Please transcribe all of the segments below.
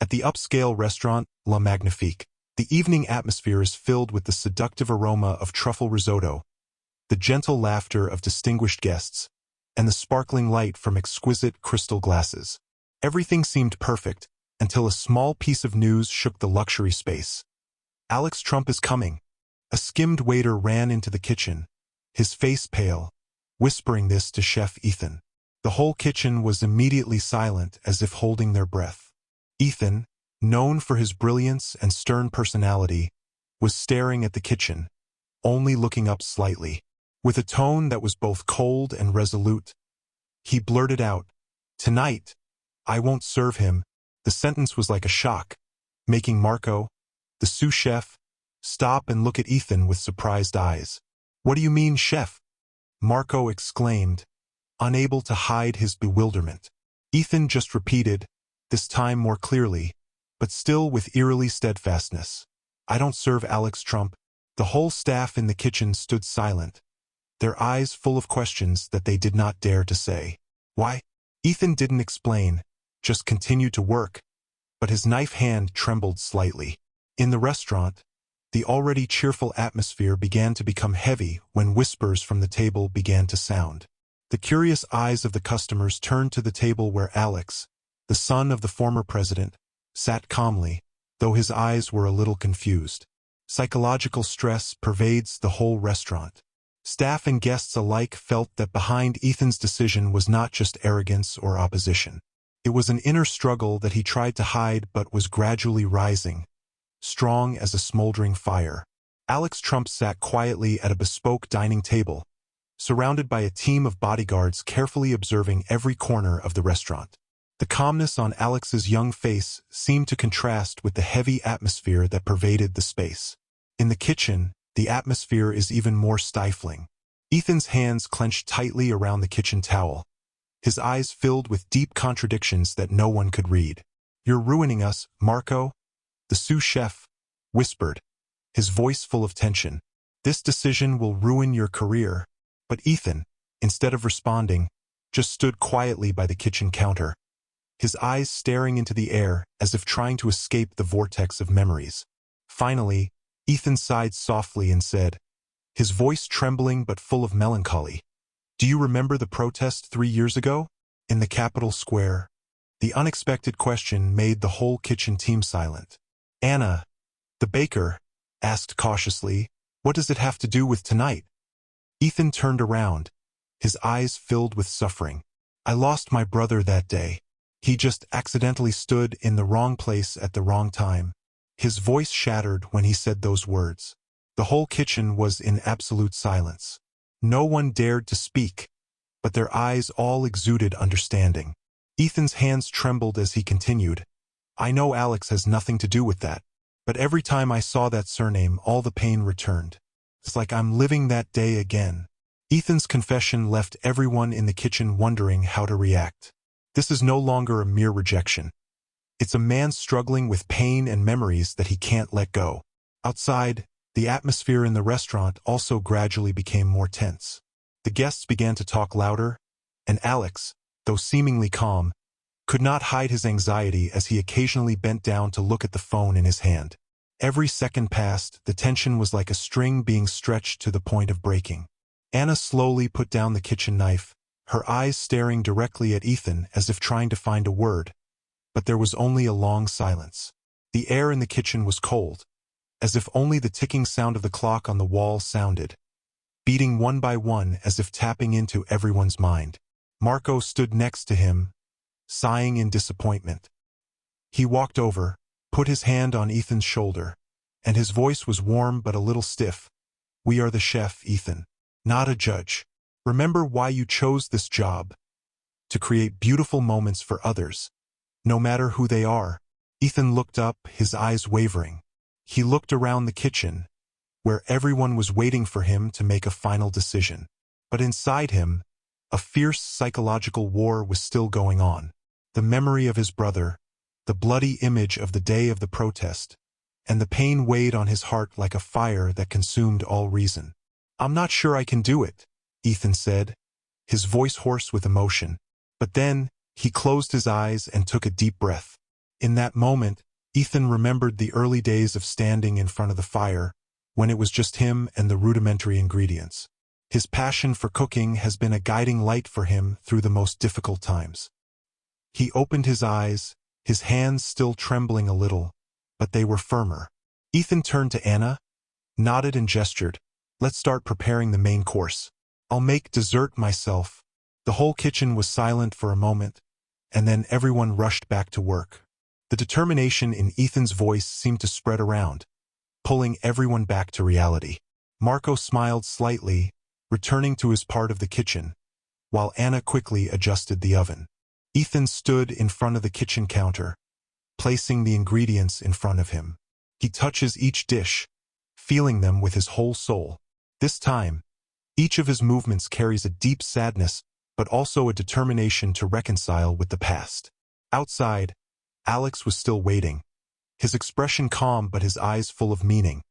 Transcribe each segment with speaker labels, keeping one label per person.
Speaker 1: At the upscale restaurant, La Magnifique, the evening atmosphere is filled with the seductive aroma of truffle risotto, the gentle laughter of distinguished guests, and the sparkling light from exquisite crystal glasses. Everything seemed perfect, until a small piece of news shook the luxury space. Alex Trump is coming. A skimmed waiter ran into the kitchen, his face pale, whispering this to Chef Ethan. The whole kitchen was immediately silent, as if holding their breath. Ethan, known for his brilliance and stern personality, was staring at the kitchen, only looking up slightly. With a tone that was both cold and resolute, he blurted out, "Tonight, I won't serve him." The sentence was like a shock, making Marco, the sous chef, stop and look at Ethan with surprised eyes. "What do you mean, chef?" Marco exclaimed, unable to hide his bewilderment. Ethan just repeated, this time more clearly, but still with eerily steadfastness, "I don't serve Alex Trump." The whole staff in the kitchen stood silent, their eyes full of questions that they did not dare to say. "Why?" Ethan didn't explain, just continued to work, but his knife hand trembled slightly. In the restaurant, the already cheerful atmosphere began to become heavy when whispers from the table began to sound. The curious eyes of the customers turned to the table where Alex, the son of the former president, sat calmly, though his eyes were a little confused. Psychological stress pervades the whole restaurant. Staff and guests alike felt that behind Ethan's decision was not just arrogance or opposition. It was an inner struggle that he tried to hide but was gradually rising, strong as a smoldering fire. Alex Trump sat quietly at a bespoke dining table, surrounded by a team of bodyguards carefully observing every corner of the restaurant. The calmness on Alex's young face seemed to contrast with the heavy atmosphere that pervaded the space. In the kitchen, the atmosphere is even more stifling. Ethan's hands clenched tightly around the kitchen towel, his eyes filled with deep contradictions that no one could read. "You're ruining us, Marco," the sous chef whispered, his voice full of tension. "This decision will ruin your career." But Ethan, instead of responding, just stood quietly by the kitchen counter, his eyes staring into the air as if trying to escape the vortex of memories. Finally, Ethan sighed softly and said, his voice trembling but full of melancholy, "Do you remember the protest 3 years ago? In the Capitol Square?" The unexpected question made the whole kitchen team silent. Anna, the baker, asked cautiously, "What does it have to do with tonight?" Ethan turned around, his eyes filled with suffering. "I lost my brother that day. He just accidentally stood in the wrong place at the wrong time." His voice shattered when he said those words. The whole kitchen was in absolute silence. No one dared to speak, but their eyes all exuded understanding. Ethan's hands trembled as he continued, "I know Alex has nothing to do with that, but every time I saw that surname, all the pain returned. It's like I'm living that day again." Ethan's confession left everyone in the kitchen wondering how to react. This is no longer a mere rejection. It's a man struggling with pain and memories that he can't let go. Outside, the atmosphere in the restaurant also gradually became more tense. The guests began to talk louder, and Alex, though seemingly calm, could not hide his anxiety as he occasionally bent down to look at the phone in his hand. Every second passed, the tension was like a string being stretched to the point of breaking. Anna slowly put down the kitchen knife, her eyes staring directly at Ethan as if trying to find a word, but there was only a long silence. The air in the kitchen was cold, as if only the ticking sound of the clock on the wall sounded, beating one by one as if tapping into everyone's mind. Marco stood next to him, sighing in disappointment. He walked over, put his hand on Ethan's shoulder, and his voice was warm but a little stiff. "We are the chef, Ethan, not a judge. Remember why you chose this job. To create beautiful moments for others, no matter who they are." Ethan looked up, his eyes wavering. He looked around the kitchen, where everyone was waiting for him to make a final decision. But inside him, a fierce psychological war was still going on. The memory of his brother, the bloody image of the day of the protest, and the pain weighed on his heart like a fire that consumed all reason. "I'm not sure I can do it," Ethan said, his voice hoarse with emotion. But then, he closed his eyes and took a deep breath. In that moment, Ethan remembered the early days of standing in front of the fire, when it was just him and the rudimentary ingredients. His passion for cooking has been a guiding light for him through the most difficult times. He opened his eyes, his hands still trembling a little, but they were firmer. Ethan turned to Anna, nodded and gestured. "Let's start preparing the main course. I'll make dessert myself." The whole kitchen was silent for a moment, and then everyone rushed back to work. The determination in Ethan's voice seemed to spread around, pulling everyone back to reality. Marco smiled slightly, returning to his part of the kitchen, while Anna quickly adjusted the oven. Ethan stood in front of the kitchen counter, placing the ingredients in front of him. He touches each dish, feeling them with his whole soul. This time, each of his movements carries a deep sadness, but also a determination to reconcile with the past. Outside, Alex was still waiting, his expression calm but his eyes full of meaning,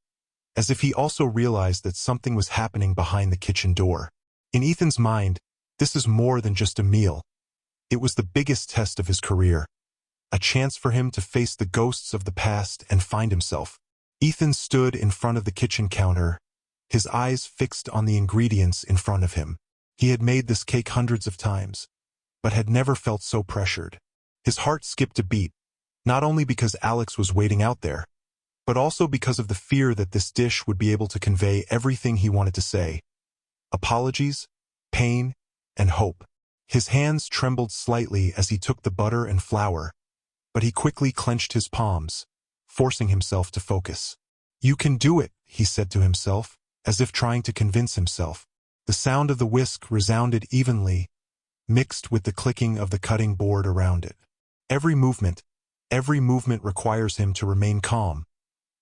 Speaker 1: as if he also realized that something was happening behind the kitchen door. In Ethan's mind, this is more than just a meal. It was the biggest test of his career, a chance for him to face the ghosts of the past and find himself. Ethan stood in front of the kitchen counter, his eyes fixed on the ingredients in front of him. He had made this cake hundreds of times, but had never felt so pressured. His heart skipped a beat, not only because Alex was waiting out there, but also because of the fear that this dish would be able to convey everything he wanted to say: apologies, pain, and hope. His hands trembled slightly as he took the butter and flour, but he quickly clenched his palms, forcing himself to focus. "You can do it," he said to himself, as if trying to convince himself. The sound of the whisk resounded evenly, mixed with the clicking of the cutting board around it. Every movement requires him to remain calm,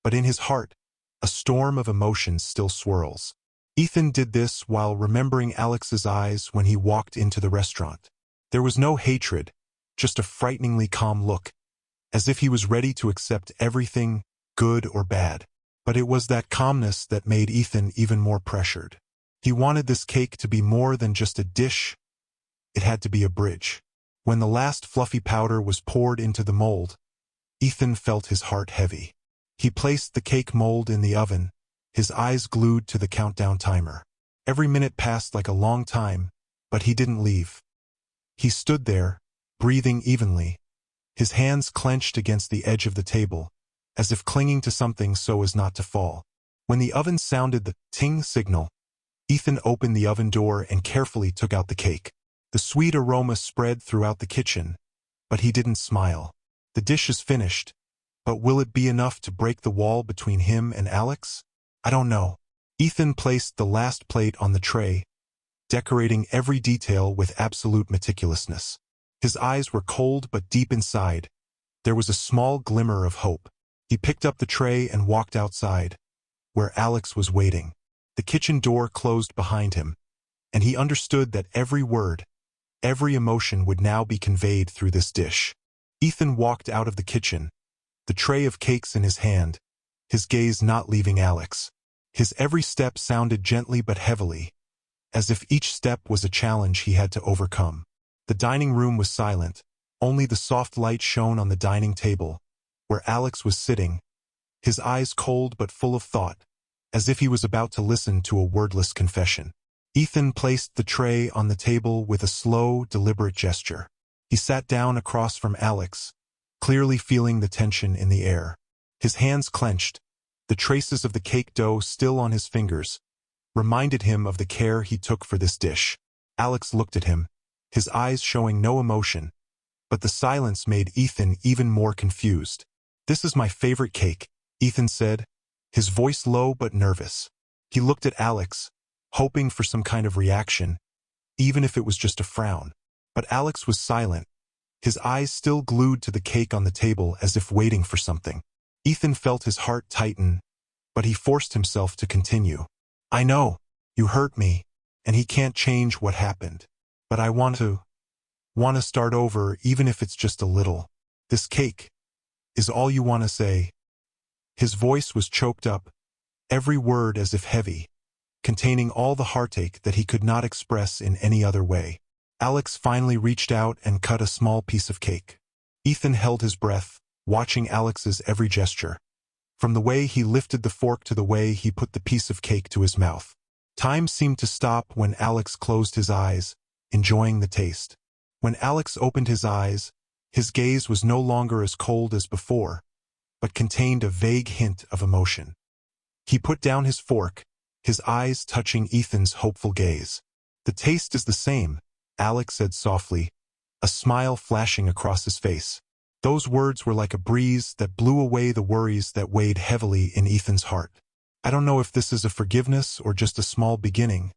Speaker 1: but in his heart, a storm of emotions still swirls. Ethan did this while remembering Alex's eyes when he walked into the restaurant. There was no hatred, just a frighteningly calm look, as if he was ready to accept everything, good or bad. But it was that calmness that made Ethan even more pressured. He wanted this cake to be more than just a dish. It had to be a bridge. When the last fluffy powder was poured into the mold, Ethan felt his heart heavy. He placed the cake mold in the oven, his eyes glued to the countdown timer. Every minute passed like a long time, but he didn't leave. He stood there, breathing evenly, his hands clenched against the edge of the table, as if clinging to something so as not to fall. When the oven sounded the ting signal, Ethan opened the oven door and carefully took out the cake. The sweet aroma spread throughout the kitchen, but he didn't smile. The dish is finished, but will it be enough to break the wall between him and Alex? I don't know. Ethan placed the last plate on the tray, decorating every detail with absolute meticulousness. His eyes were cold but deep inside, there was a small glimmer of hope. He picked up the tray and walked outside, where Alex was waiting. The kitchen door closed behind him, and he understood that every word, every emotion would now be conveyed through this dish. Ethan walked out of the kitchen, the tray of cakes in his hand, his gaze not leaving Alex. His every step sounded gently but heavily, as if each step was a challenge he had to overcome. The dining room was silent, only the soft light shone on the dining table, where Alex was sitting, his eyes cold but full of thought, as if he was about to listen to a wordless confession. Ethan placed the tray on the table with a slow, deliberate gesture. He sat down across from Alex, clearly feeling the tension in the air. His hands clenched, the traces of the cake dough still on his fingers, reminded him of the care he took for this dish. Alex looked at him, his eyes showing no emotion, but the silence made Ethan even more confused. "This is my favorite cake," Ethan said, his voice low but nervous. He looked at Alex, hoping for some kind of reaction, even if it was just a frown. But Alex was silent, his eyes still glued to the cake on the table as if waiting for something. Ethan felt his heart tighten, but he forced himself to continue. "I know, you hurt me, and he can't change what happened. But I want to start over even if it's just a little. This cake is all you want to say." His voice was choked up, every word as if heavy, containing all the heartache that he could not express in any other way. Alex finally reached out and cut a small piece of cake. Ethan held his breath, watching Alex's every gesture. From the way he lifted the fork to the way he put the piece of cake to his mouth. Time seemed to stop when Alex closed his eyes, enjoying the taste. When Alex opened his eyes, his gaze was no longer as cold as before, but contained a vague hint of emotion. He put down his fork, his eyes touching Ethan's hopeful gaze. "The taste is the same," Alex said softly, a smile flashing across his face. Those words were like a breeze that blew away the worries that weighed heavily in Ethan's heart. "I don't know if this is a forgiveness or just a small beginning,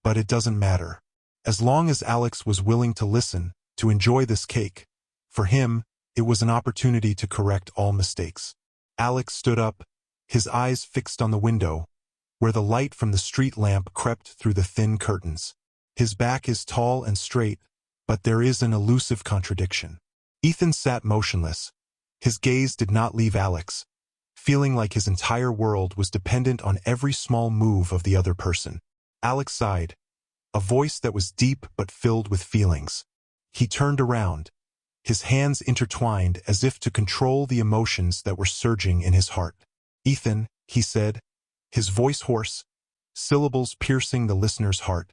Speaker 1: but it doesn't matter." As long as Alex was willing to listen, to enjoy this cake, for him, it was an opportunity to correct all mistakes. Alex stood up, his eyes fixed on the window, where the light from the street lamp crept through the thin curtains. His back is tall and straight, but there is an elusive contradiction. Ethan sat motionless. His gaze did not leave Alex, feeling like his entire world was dependent on every small move of the other person. Alex sighed, a voice that was deep but filled with feelings. He turned around, his hands intertwined as if to control the emotions that were surging in his heart. "Ethan," he said, his voice hoarse, syllables piercing the listener's heart.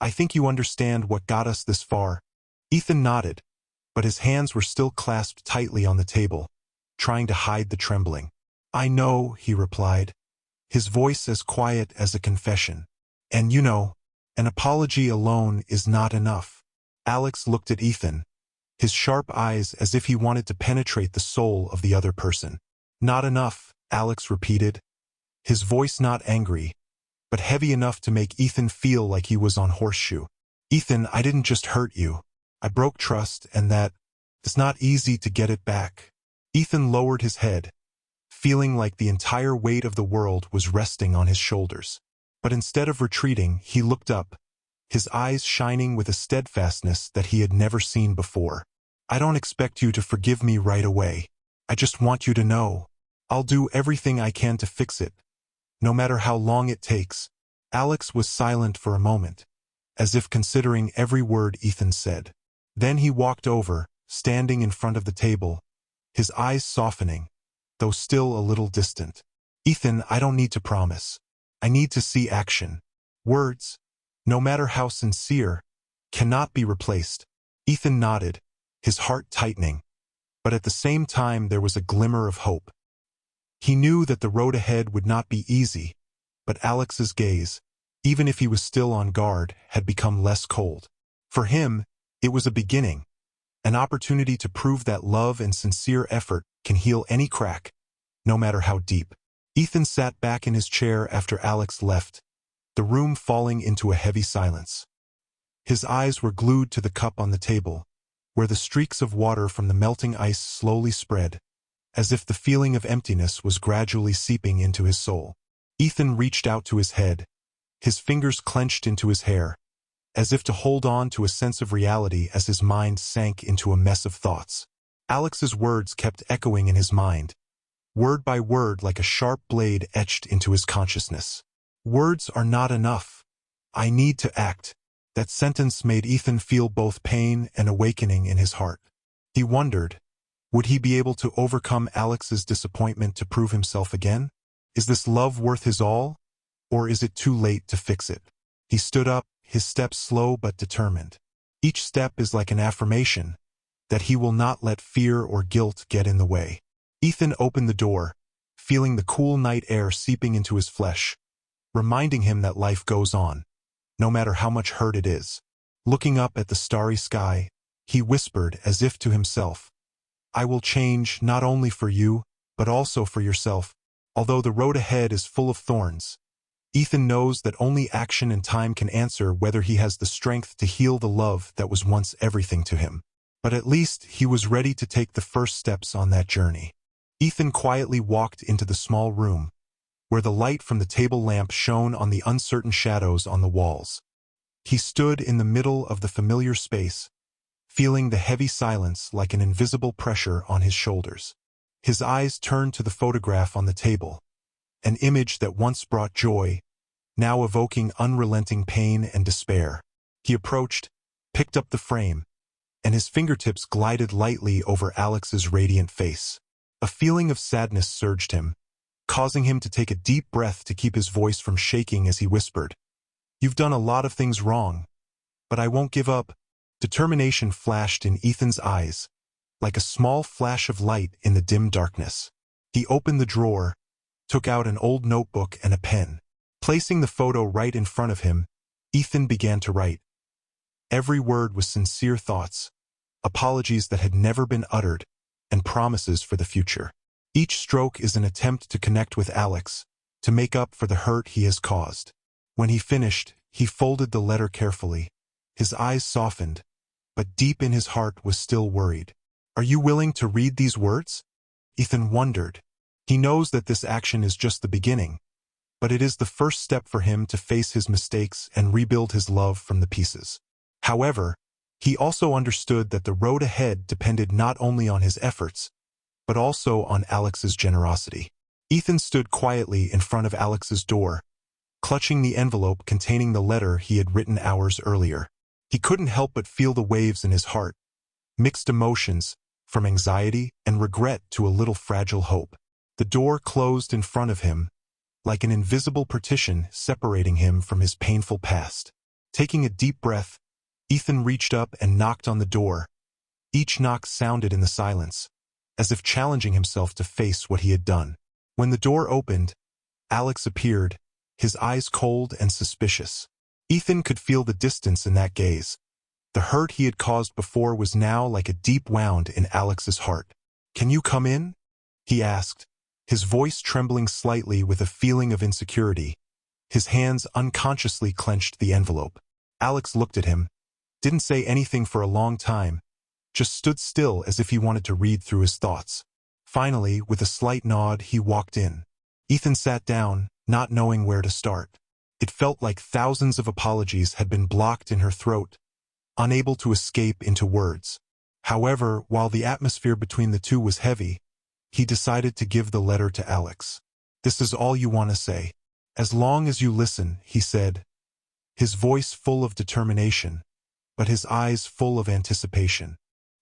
Speaker 1: "I think you understand what got us this far." Ethan nodded, but his hands were still clasped tightly on the table, trying to hide the trembling. "I know," he replied, his voice as quiet as a confession. "And you know, an apology alone is not enough." Alex looked at Ethan, his sharp eyes as if he wanted to penetrate the soul of the other person. "Not enough," Alex repeated, his voice not angry, but heavy enough to make Ethan feel like he was on horseshoe. "Ethan, I didn't just hurt you. I broke trust, and it's not easy to get it back." Ethan lowered his head, feeling like the entire weight of the world was resting on his shoulders. But instead of retreating, he looked up, his eyes shining with a steadfastness that he had never seen before. "I don't expect you to forgive me right away. I just want you to know, I'll do everything I can to fix it, no matter how long it takes." Alex was silent for a moment, as if considering every word Ethan said. Then he walked over, standing in front of the table, his eyes softening, though still a little distant. "Ethan, I don't need to promise. I need to see action. Words, no matter how sincere, cannot be replaced." Ethan nodded, his heart tightening, but at the same time there was a glimmer of hope. He knew that the road ahead would not be easy, but Alex's gaze, even if he was still on guard, had become less cold. For him, it was a beginning, an opportunity to prove that love and sincere effort can heal any crack, no matter how deep. Ethan sat back in his chair after Alex left, the room falling into a heavy silence. His eyes were glued to the cup on the table, where the streaks of water from the melting ice slowly spread, as if the feeling of emptiness was gradually seeping into his soul. Ethan reached out to his head, his fingers clenched into his hair, as if to hold on to a sense of reality as his mind sank into a mess of thoughts. Alex's words kept echoing in his mind, word by word like a sharp blade etched into his consciousness. "Words are not enough. I need to act." That sentence made Ethan feel both pain and awakening in his heart. He wondered, would he be able to overcome Alex's disappointment to prove himself again? Is this love worth his all, or is it too late to fix it? He stood up, his steps slow but determined. Each step is like an affirmation that he will not let fear or guilt get in the way. Ethan opened the door, feeling the cool night air seeping into his flesh, reminding him that life goes on, no matter how much hurt it is. Looking up at the starry sky, he whispered as if to himself, "I will change not only for you, but also for yourself." Although the road ahead is full of thorns, Ethan knows that only action and time can answer whether he has the strength to heal the love that was once everything to him. But at least he was ready to take the first steps on that journey. Ethan quietly walked into the small room, where the light from the table lamp shone on the uncertain shadows on the walls. He stood in the middle of the familiar space, feeling the heavy silence like an invisible pressure on his shoulders. His eyes turned to the photograph on the table, an image that once brought joy, now evoking unrelenting pain and despair. He approached, picked up the frame, and his fingertips glided lightly over Alex's radiant face. A feeling of sadness surged him, causing him to take a deep breath to keep his voice from shaking as he whispered, "You've done a lot of things wrong, but I won't give up." Determination flashed in Ethan's eyes, like a small flash of light in the dim darkness. He opened the drawer, took out an old notebook and a pen. Placing the photo right in front of him, Ethan began to write. Every word was sincere thoughts, apologies that had never been uttered, and promises for the future. Each stroke is an attempt to connect with Alex, to make up for the hurt he has caused. When he finished, he folded the letter carefully. His eyes softened, but deep in his heart was still worried. "Are you willing to read these words?" Ethan wondered. He knows that this action is just the beginning, but it is the first step for him to face his mistakes and rebuild his love from the pieces. However, he also understood that the road ahead depended not only on his efforts, but also on Alex's generosity. Ethan stood quietly in front of Alex's door, clutching the envelope containing the letter he had written hours earlier. He couldn't help but feel the waves in his heart, mixed emotions, from anxiety and regret to a little fragile hope. The door closed in front of him, like an invisible partition separating him from his painful past. Taking a deep breath, Ethan reached up and knocked on the door. Each knock sounded in the silence, as if challenging himself to face what he had done. When the door opened, Alex appeared, his eyes cold and suspicious. Ethan could feel the distance in that gaze. The hurt he had caused before was now like a deep wound in Alex's heart. "Can you come in?" he asked, his voice trembling slightly with a feeling of insecurity. His hands unconsciously clenched the envelope. Alex looked at him, didn't say anything for a long time, just stood still as if he wanted to read through his thoughts. Finally, with a slight nod, he walked in. Ethan sat down, not knowing where to start. It felt like thousands of apologies had been blocked in her throat, unable to escape into words. However, while the atmosphere between the two was heavy, he decided to give the letter to Alex. "This is all you want to say. As long as you listen," he said, his voice full of determination, but his eyes full of anticipation.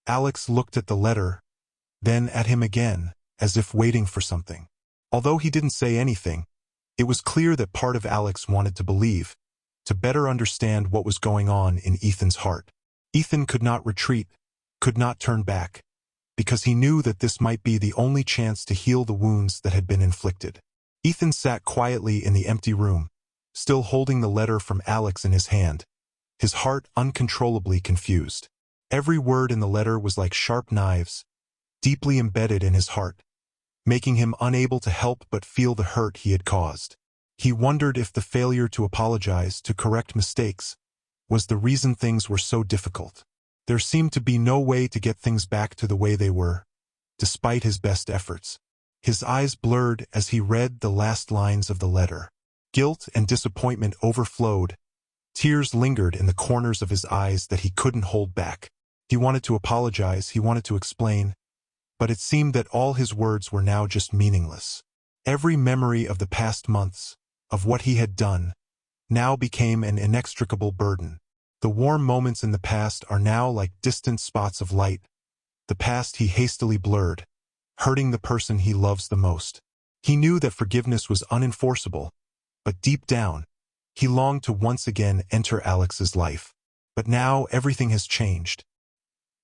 Speaker 1: Alex looked at the letter, then at him again, as if waiting for something. Although he didn't say anything, it was clear that part of Alex wanted to believe, to better understand what was going on in Ethan's heart. Ethan could not retreat, could not turn back, because he knew that this might be the only chance to heal the wounds that had been inflicted. Ethan sat quietly in the empty room, still holding the letter from Alex in his hand, his heart uncontrollably confused. Every word in the letter was like sharp knives, deeply embedded in his heart, making him unable to help but feel the hurt he had caused. He wondered if the failure to apologize, to correct mistakes, was the reason things were so difficult. There seemed to be no way to get things back to the way they were, despite his best efforts. His eyes blurred as he read the last lines of the letter. Guilt and disappointment overflowed. Tears lingered in the corners of his eyes that he couldn't hold back. He wanted to apologize, he wanted to explain, but it seemed that all his words were now just meaningless. Every memory of the past months, of what he had done, now became an inextricable burden. The warm moments in the past are now like distant spots of light. The past he hastily blurred, hurting the person he loves the most. He knew that forgiveness was unenforceable, but deep down, he longed to once again enter Alex's life. But now everything has changed.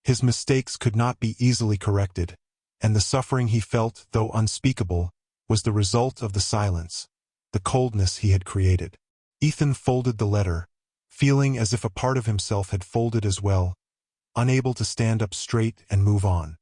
Speaker 1: His mistakes could not be easily corrected, and the suffering he felt, though unspeakable, was the result of the silence, the coldness he had created. Ethan folded the letter, feeling as if a part of himself had folded as well, unable to stand up straight and move on.